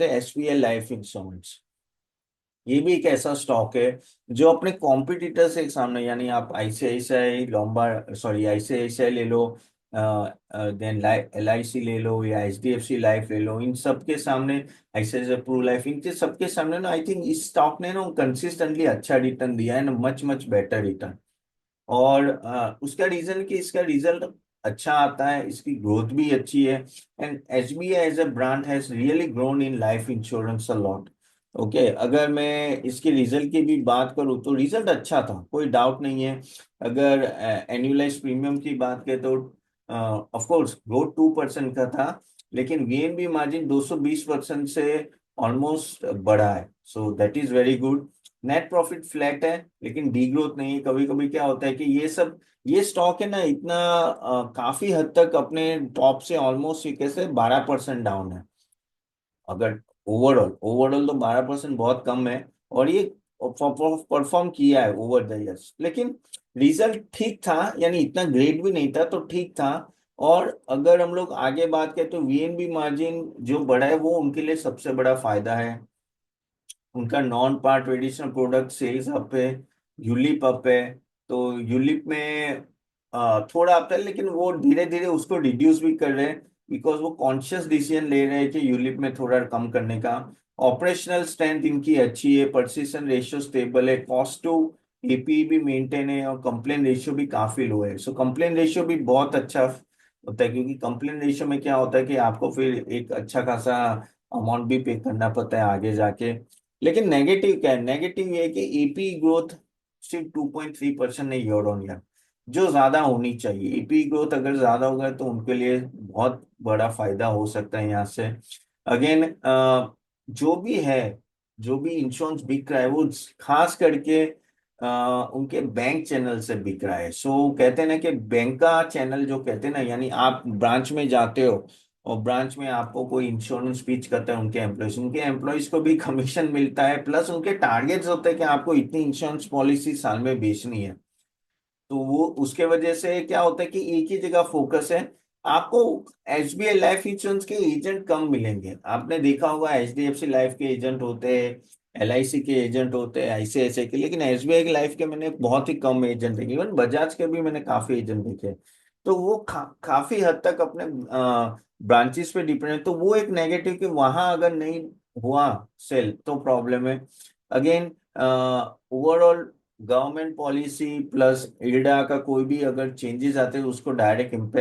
सकते हैं SBI life insurance. ये भी एक ऐसा स्टॉक है जो अपने कॉम्पिटिटर से सामने, यानी आप आईसीआईसीआई लोम्बार्ड, सॉरी आईसीआईसीआई ले लो, देन एलआईसी ले लो या एचडीएफसी लाइफ ले लो, इन सब के सामने, आईसीआईसीआई प्रू लाइफ, इनके सबके सामने ना आई थिंक इस स्टॉक ने ना कंसिस्टेंटली अच्छा रिटर्न दिया है ना, मच मच बेटर रिटर्न। और उसका रीजन कि इसका रिजल्ट अच्छा आता है, इसकी ग्रोथ भी अच्छी है। And SBI as a brand has really grown in life insurance a lot. Okay, अगर मैं इसके रिजल्ट की भी बात करूँ तो रिजल्ट अच्छा था, कोई डाउट नहीं है। अगर एनुअलाइज प्रीमियम की बात करें तो ऑफ कोर्स ग्रोथ 2% का था, लेकिन वीएनबी मार्जिन 220% से ऑलमोस्ट बढ़ा है, so that is very good. Net profit flat है, लेकिन डी ग्रोथ नहीं है। कभी कभी क्या होता है कि ये स्टॉक है ना इतना काफी हद तक अपने टॉप से ऑलमोस्ट ये कैसे 12% डाउन है। अगर ओवरऑल ओवरऑल तो 12% बहुत कम है, और ये परफॉर्म किया है ओवर द इयर्स, लेकिन रिजल्ट ठीक था, यानी इतना ग्रेट भी नहीं था, तो ठीक था। और अगर हम लोग आगे बात करें तो वीएनबी मार्जिन जो बढ़ा है वो उनके लिए सबसे बड़ा फायदा है। उनका नॉन पार ट्रेडिशनल प्रोडक्ट सेल्स अप है, यूलिप अप है। तो यूलिप में थोड़ा अप है, लेकिन वो धीरे धीरे उसको रिड्यूस भी कर रहे हैं, बिकॉज वो कॉन्शियस डिसीजन ले रहे हैं कि यूलिप में थोड़ा कम करने का। ऑपरेशनल स्ट्रेंथ इनकी अच्छी है, परसिस्टेंट रेशियो स्टेबल है, कॉस्ट टू एपी भी मेंटेन है, और कंप्लेन रेशियो भी काफी लो है। सो कंप्लेन रेशियो भी बहुत अच्छा होता है, क्योंकि कंप्लेन रेशियो में क्या होता है कि आपको फिर एक अच्छा खासा अमाउंट भी पे करना पड़ता है आगे जाके। लेकिन नेगेटिव क्या है, नेगेटिव ये है कि ईपी ग्रोथ सिर्फ 2.3% नहीं ईयर ऑन ईयर, जो ज्यादा होनी चाहिए। ईपी ग्रोथ अगर ज्यादा होगा तो उनके लिए बहुत बड़ा फायदा हो सकता है यहाँ से। अगेन जो भी है, जो भी इंश्योरेंस बिक रहा है वो खास करके उनके बैंक चैनल से बिक रहा है। सो कहते हैं ना कि बैंक का चैनल जो कहते हैं ना, यानी आप ब्रांच में जाते हो और ब्रांच में आपको कोई इंश्योरेंस पिच करता है, उनके एम्प्लॉयज को भी कमीशन मिलता है, प्लस उनके टारगेट्स होते हैं कि आपको इतनी इंश्योरेंस पॉलिसी साल में बेचनी है। तो वो उसके वजह से क्या होता है कि एक ही जगह फोकस है। आपको एसबीआई लाइफ इंश्योरेंस के एजेंट कम मिलेंगे, आपने देखा होगा एचडीएफसी लाइफ के एजेंट होते हैं, एलआईसी के एजेंट होते हैं, आईसीआईसीआई के, लेकिन एसबीआई की लाइफ के मैंने बहुत ही कम एजेंट देखे, इवन बजाज के भी मैंने काफी एजेंट देखे। तो वो काफी हद तक अपने ब्रांचेस पे डिपेंड है, तो वो एक नेगेटिव कि वहां अगर नहीं हुआ सेल तो प्रॉब्लम है। Again overall government policy plus IRDA का कोई भी अगर चेंजेस आते हैं उसको डायरेक्ट इम्पैक्ट